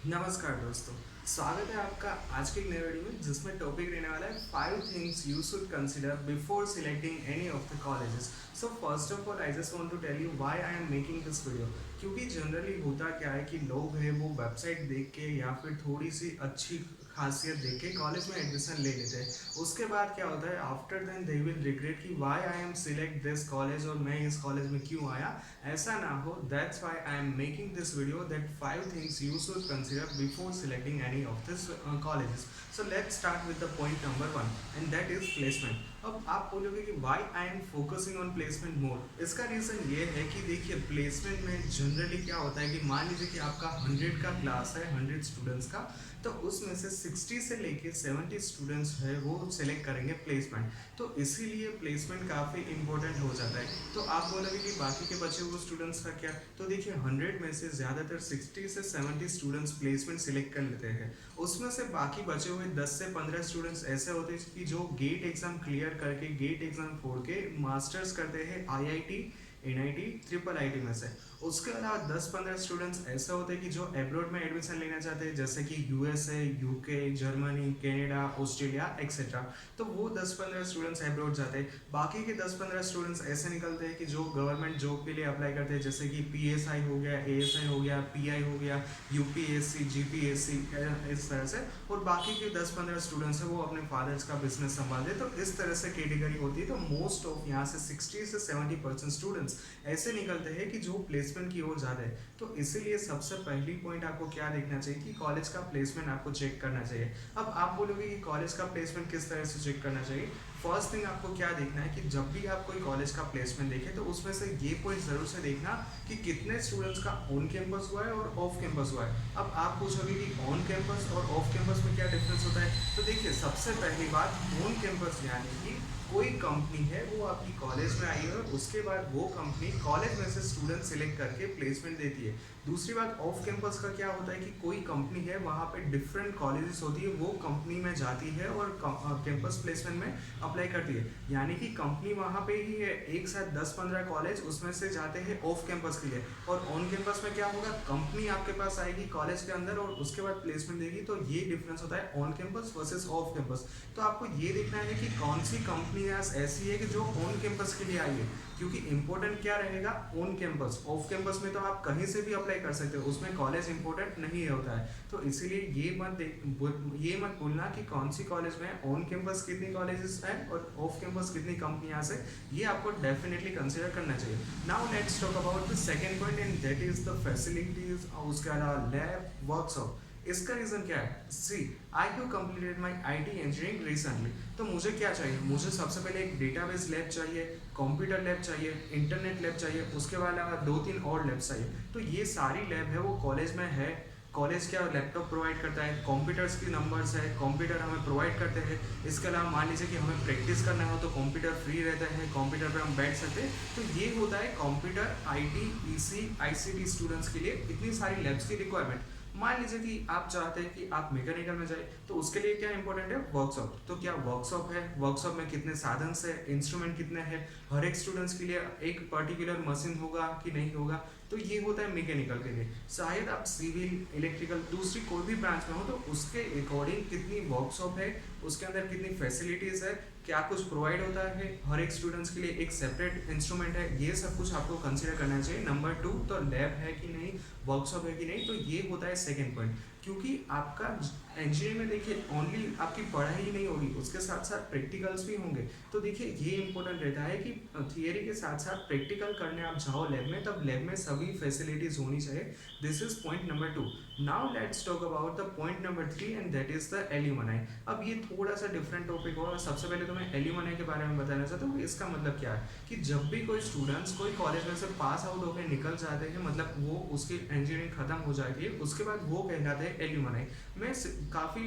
नमस्कार दोस्तों। स्वागत है आपका आज के एक नए वीडियो में जिसमें टॉपिक रहने वाला है 5 things you should consider before selecting any of the colleges. So first of all I just want to tell you why I am making this video. क्योंकि जनरली होता क्या है कि लोग हैं वो वेबसाइट देख के या फिर थोड़ी सी अच्छी खासियत देख के कॉलेज में एडमिशन ले लेते हैं। उसके बाद क्या होता है, after then they will regret कि why I am select this college और मैं इस कॉलेज में क्यों आया। ऐसा ना हो, that's why I am making this video that 5 things you should consider before selecting any of this colleges. So let's start with the point number 1 and that is placement. अब आप बोलोगे कि why I am focusing on placement more. इसका reason ये है कि देखिए placement में जनरली क्या होता है कि मान लीजिए कि आपका 100 का क्लास है, 100 स्टूडेंट्स का, तो उसमें से 60 से लेके 70 स्टूडेंट्स है वो सिलेक्ट करेंगे प्लेसमेंट। तो इसीलिए प्लेसमेंट काफ़ी इंपॉर्टेंट हो जाता है। तो आप बोलोगे कि बाकी के बचे हुए स्टूडेंट्स का क्या, तो देखिए 100 में से ज़्यादातर 60 से 70 स्टूडेंट्स प्लेसमेंट सिलेक्ट कर लेते हैं। उसमें से बाकी बचे हुए 10 से 15 स्टूडेंट्स ऐसे होते हैं कि जो गेट एग्ज़ाम क्लियर करके गेट एग्ज़ाम फोड़ के मास्टर्स करते हैं आईआईटी, एनआईटी, ट्रिपल आईटी में से। उसके अलावा 10-15 स्टूडेंट्स ऐसे होते हैं कि जो एब्रॉड में एडमिशन लेना चाहते हैं, जैसे कि USA, UK, Germany, Canada, Australia etcetera. तो वो 10-15 स्टूडेंट्स एब्रॉड जाते हैं। बाकी के 10-15 स्टूडेंट्स ऐसे निकलते हैं कि जो गवर्नमेंट जॉब के लिए अप्लाई करते हैं, जैसे कि पीएसआई हो गया, एएसआई हो गया, पीआई हो गया, यूपीएससी, जीपीएससी, इस तरह से। और बाकी के 10-15 स्टूडेंट्स हैं वो अपने फादर्स का बिजनेस संभालते। तो इस तरह से कैटेगरी होती है। तो मोस्ट ऑफ यहाँ से 60 से 70% स्टूडेंट्स ऐसे निकलते हैं कि जो प्लेसमेंट की ओर ज़्यादा है। तो इसीलिए सबसे पहली पॉइंट आपको क्या देखना चाहिए कि कॉलेज का प्लेसमेंट आपको चेक करना चाहिए। अब आप बोलोगे कि कॉलेज का प्लेसमेंट किस तरह से चेक करना चाहिए। फर्स्ट थिंग आपको क्या देखना है कि जब भी आप कोई कॉलेज का प्लेसमेंट देखें तो उसमें से ये पॉइंट ज़रूर से देखना कि कितने स्टूडेंट्स का ऑन कैंपस हुआ है और ऑफ कैंपस हुआ है। अब आप पूछोगे कि ऑन कैंपस और ऑफ कैंपस में क्या डिफरेंस होता है। तो देखिए सबसे पहली बात, ऑन कैंपस यानी कि कोई कंपनी है वो आपकी कॉलेज में आई है और उसके बाद वो कंपनी कॉलेज में से स्टूडेंट सिलेक्ट करके प्लेसमेंट देती है। दूसरी बात, ऑफ कैंपस का क्या होता है कि कोई कंपनी है वहाँ पे डिफरेंट कॉलेजेस होती है, वो कंपनी में जाती है और कैंपस प्लेसमेंट में अप्लाई करती है। यानी कि कंपनी वहाँ पे ही है, एक साथ 10-15 कॉलेज उसमें से जाते हैं ऑफ कैंपस के लिए। और ऑन कैंपस में क्या होगा, कंपनी आपके पास आएगी कॉलेज के अंदर और उसके बाद प्लेसमेंट देगी। तो ये डिफरेंस होता है on campus versus off campus. तो आपको ये देखना है कि कौन सी कंपनी ऐसी है कि जो ऑन कैंपस के लिए आई है। क्योंकि इंपॉर्टेंट क्या रहेगा, ऑन कैंपस। ऑफ कैंपस में तो आप कहीं से भी अप्लाई कर सकते हो, उसमें कॉलेज इंपॉर्टेंट नहीं होता है। तो इसीलिए ये मत भूलना कि कौन सी कॉलेज में ऑन कैंपस कितनी कॉलेजेस हैं और ऑफ कैंपस कितनी कंपनियां से। ये आपको डेफिनेटली कंसिडर करना चाहिए। Now let's talk about the second point and that is the facilities. उसके अलावा लैब, वर्कशॉप। इसका रीज़न क्या है, see I have completed my IT engineering recently. तो मुझे क्या चाहिए, मुझे सबसे पहले एक डेटाबेस लैब चाहिए, कंप्यूटर लैब चाहिए, इंटरनेट लैब चाहिए, उसके अलावा 2-3 और लैब चाहिए। तो ये सारी लैब है वो कॉलेज में है। कॉलेज क्या लैपटॉप प्रोवाइड करता है, कंप्यूटर्स की नंबर्स है, कंप्यूटर हमें प्रोवाइड करते हैं। इसके अलावा मान लीजिए कि हमें प्रैक्टिस करना हो तो कंप्यूटर फ्री रहता है, कंप्यूटर पर हम बैठ सकते हैं। तो ये होता है computer, IT, PC, ICT students के लिए इतनी सारी लैब्स की रिक्वायरमेंट। मान लीजिए कि आप चाहते हैं कि आप मैकेनिकल में जाए, तो उसके लिए क्या इंपॉर्टेंट है, वर्कशॉप। तो क्या वर्कशॉप है, वर्कशॉप में कितने साधन है, इंस्ट्रूमेंट कितने हैं, हर एक स्टूडेंट्स के लिए एक पर्टिकुलर मशीन होगा कि नहीं होगा। तो ये होता है मैकेनिकल के लिए। शायद आप सिविल, इलेक्ट्रिकल, दूसरी कोई भी ब्रांच में हो तो उसके अकॉर्डिंग कितनी वर्कशॉप है, उसके अंदर कितनी फैसिलिटीज़ है, क्या कुछ प्रोवाइड होता है, हर एक स्टूडेंट्स के लिए एक सेपरेट इंस्ट्रूमेंट है, ये सब कुछ आपको कंसिडर करना चाहिए। नंबर 2, तो लैब है कि नहीं, वर्कशॉप है कि नहीं। तो ये होता है सेकेंड पॉइंट। क्योंकि आपका इंजीनियरिंग में देखिए ओनली आपकी पढ़ाई ही नहीं होगी, उसके साथ साथ प्रैक्टिकल्स भी होंगे। तो देखिए ये इंपॉर्टेंट रहता है कि थियरी के साथ साथ प्रैक्टिकल करने आप जाओ लैब में, तब लैब में सभी फैसिलिटीज़ होनी चाहिए। This is point number 2। Now let's talk about the point number 3 and that is the alumni. अब ये थोड़ा सा डिफरेंट टॉपिक होगा। सबसे पहले तो मैं एल्यूमनाई के बारे में बताना चाहता हूँ। इसका मतलब क्या है कि जब भी कोई स्टूडेंट्स कोई कॉलेज में से पास आउट होकर निकल जाते हैं, मतलब वो उसकी इंजीनियरिंग खत्म हो जाती है, उसके बाद वो कहलाते हैं एल्यूमनाई। मैं काफ़ी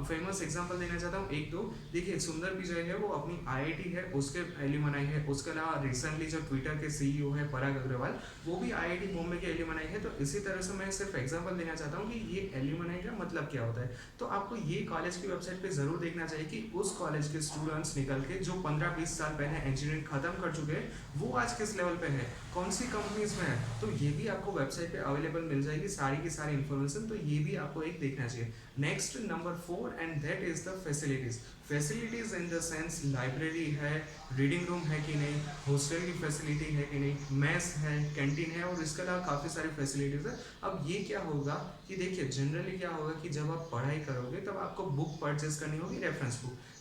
फेमस एग्जांपल देना चाहता हूँ, एक दो। देखिए सुंदर पिचाई है, वो अपनी IIT है उसके एल्यूमनाई है। उसके अलावा रिसेंटली जो ट्विटर के CEO है पराग अग्रवाल, वो भी IIT बॉम्बे के एल्यूमनाई है। तो इसी तरह से मैं सिर्फ एग्जांपल देना चाहता हूँ कि ये एल्यूमनाई का मतलब क्या होता है। तो आपको ये कॉलेज की वेबसाइट पे ज़रूर देखना चाहिए कि उस कॉलेज के स्टूडेंट्स निकल के जो 15-20 साल पहले इंजीनियरिंग खत्म कर चुके हैं, वो आज किस लेवल पे है, कौन सी कंपनीज में है। तो ये भी आपको वेबसाइट पे अवेलेबल मिल जाएगी सारी की सारी इन्फॉर्मेशन। तो ये भी आपको आपको एक देखना चाहिए। Next number 4 and that is the facilities. Facilities in the sense library है, रीडिंग रूम है कि नहीं, हॉस्टल की फैसिलिटी है कि नहीं, मेस है, कैंटीन है और इसके अलावा काफ़ी सारी फैसिलिटीज़ है। अब ये क्या होगा कि देखिए जनरली क्या होगा कि जब आप पढ़ाई करोगे तब आपको बुक परचेज करनी होगी,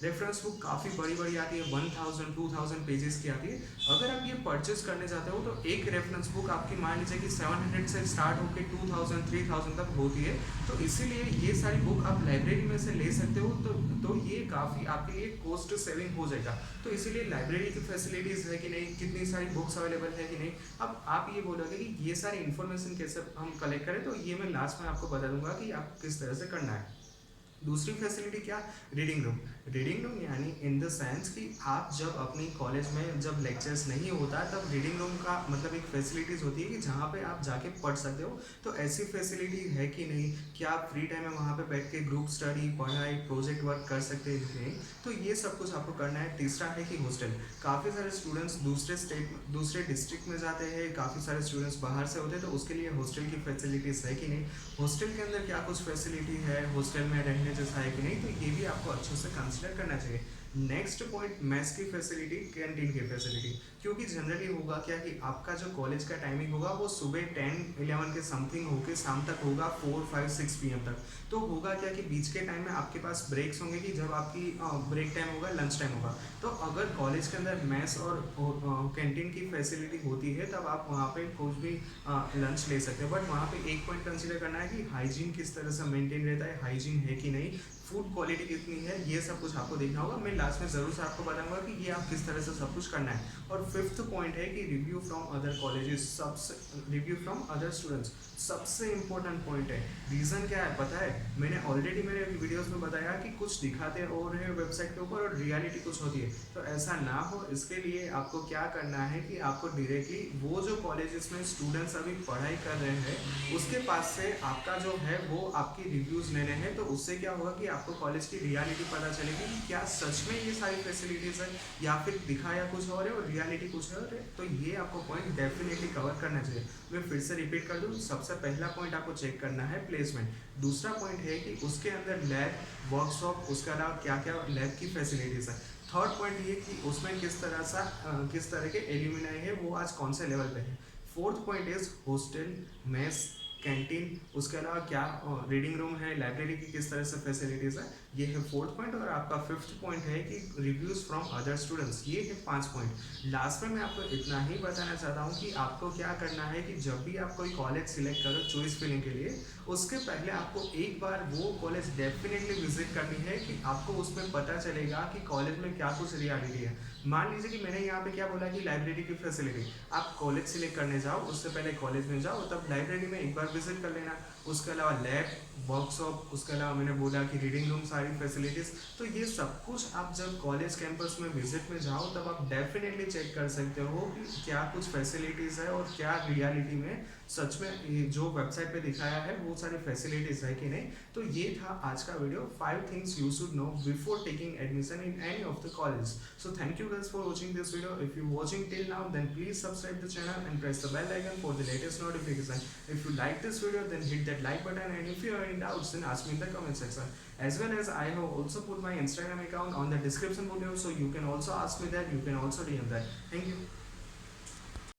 रेफरेंस बुक काफ़ी बड़ी बड़ी आती है, 1000-2000 पेजेस की आती है। अगर आप ये परचेज करने जाते हो तो एक रेफरेंस बुक आपकी मान लीजिए कि 700 से स्टार्ट होकर 2000-3000 तक होती है। तो इसीलिए ये सारी बुक आप लाइब्रेरी में से ले सकते हो, तो ये काफ़ी आपके लिए कॉस्ट सेविंग हो जाएगा। तो इसीलिए लाइब्रेरी की फैसिलिटीज़ है कि नहीं, कितनी सारी बुक्स अवेलेबल है कि नहीं। अब आप ये बोलोगे कि ये सारी इन्फॉर्मेशन कैसे हम कलेक्ट करें, तो ये मैं लास्ट में आपको बता दूंगा कि आप किस तरह से करना है। दूसरी फैसिलिटी क्या, रीडिंग रूम यानी इन द सेंस कि आप जब अपनी कॉलेज में जब लेक्चर्स नहीं होता तब रीडिंग रूम का मतलब एक फैसिलिटीज़ होती है कि जहाँ पे आप जाके पढ़ सकते हो। तो ऐसी फैसिलिटी है कि नहीं, कि आप फ्री टाइम में वहाँ पे बैठ के ग्रुप स्टडी, पढ़ाई, प्रोजेक्ट वर्क कर सकते हैं कि नहीं। तो ये सब कुछ आपको करना है। तीसरा है कि हॉस्टल, काफ़ी सारे स्टूडेंट्स दूसरे डिस्ट्रिक्ट में जाते हैं, काफ़ी सारे स्टूडेंट्स बाहर से होते हैं, तो उसके लिए हॉस्टल की फैसिलिटीज़ है कि नहीं, हॉस्टल के अंदर क्या कुछ फैसिलिटी है, हॉस्टल में रहने जैसा है कि नहीं। तो ये भी आपको अच्छे से कंसिडर करना चाहिए। नेक्स्ट पॉइंट, मैथ्स की फैसिलिटी, कैंटीन की फैसिलिटी। क्योंकि जनरली होगा क्या कि आपका जो कॉलेज का टाइमिंग होगा वो सुबह 10-11 के समथिंग होकर शाम तक होगा 4-5-6 PM तक। तो होगा क्या कि बीच के टाइम में आपके पास ब्रेक्स होंगे कि जब आपकी ब्रेक टाइम होगा, लंच टाइम होगा। तो अगर कॉलेज के अंदर मैथ्स और कैंटीन की फैसिलिटी होती है तब आप वहाँ पे कुछ भी लंच ले सकते हो। बट वहाँ पे एक पॉइंट कंसिडर करना है कि हाइजीन किस तरह से मेंटेन रहता है, हाइजीन है कि नहीं, फूड क्वालिटी कितनी है, ये सब कुछ आपको देखना होगा। मैं लास्ट में ज़रूर से आपको बताऊंगा कि ये आप किस तरह से सब कुछ करना है। और फिफ्थ पॉइंट है कि review from other colleges, review from other students, सबसे इंपॉर्टेंट पॉइंट है। रीज़न क्या है पता है, मैंने ऑलरेडी मेरे वीडियोस में बताया कि कुछ दिखाते और है वेबसाइट के ऊपर और रियलिटी कुछ होती है। तो ऐसा ना हो, इसके लिए आपको क्या करना है कि आपको डायरेक्टली वो जो कॉलेजेस में स्टूडेंट्स अभी पढ़ाई कर रहे हैं उसके पास से आपका जो है वो आपकी रिव्यूज़ लेने हैं। तो उससे क्या होगा कि आपको कॉलेज की रियलिटी पता चलेगी कि क्या सच में ये सारी फैसिलिटीज़ है या फिर दिखाया कुछ और है और रियलिटी कुछ और है। तो ये आपको पॉइंट डेफिनेटली कवर करना चाहिए। मैं फिर से रिपीट कर दूँ, सबसे पहला पॉइंट आपको चेक करना है प्लेसमेंट। दूसरा पॉइंट है कि उसके अंदर लैब, वर्कशॉप, उसके अलावा क्या क्या लैब की फैसिलिटीज़ है। थर्ड पॉइंट ये कि उसमें किस तरह के एल्यूमिनाई है, वो आज कौन से लेवल पे है। Fourth point is hostel, mess, canteen, उसके अलावा क्या रीडिंग रूम है, लाइब्रेरी की किस तरह से फैसिलिटीज़ है, ये है फोर्थ पॉइंट। और आपका फिफ्थ पॉइंट है कि रिव्यूज़ फ्रॉम अदर स्टूडेंट्स, ये है 5 पॉइंट। लास्ट में मैं आपको इतना ही बताना चाहता हूँ कि आपको क्या करना है कि जब भी आप कोई कॉलेज सिलेक्ट करो चॉइस फिलिंग के लिए, उसके पहले आपको एक बार वो कॉलेज डेफिनेटली विजिट करनी है कि आपको उसमें पता चलेगा कि कॉलेज में क्या कुछ रियलिटी है। मान लीजिए कि मैंने यहाँ पे क्या बोला कि लाइब्रेरी की फैसिलिटी, आप कॉलेज सिलेक्ट करने जाओ उससे पहले कॉलेज में जाओ, तब लाइब्रेरी में एक बार विजिट कर लेना। उसके अलावा लैब, वर्कशॉप, उसके अलावा मैंने बोला कि रीडिंग रूम, सारी फैसिलिटीज़। तो ये सब कुछ आप जब कॉलेज कैंपस में विजिट में जाओ तब आप डेफिनेटली चेक कर सकते हो कि क्या कुछ फैसिलिटीज़ है और क्या रियलिटी में सच में जो वेबसाइट पे दिखाया है वो सारी फैसिलिटीज़ है कि नहीं। तो ये था आज का video, 5 things you should know before taking admission in any of the college. So thank you guys for watching this video. If you watching till now, then please subscribe the channel and press the bell icon for the latest notification. If you like this video, then hit that like button, and if you have any doubts, then ask me in the comment section. As well as I have also put my Instagram account on the description below, so you can also ask me that, you can also DM that. Thank you.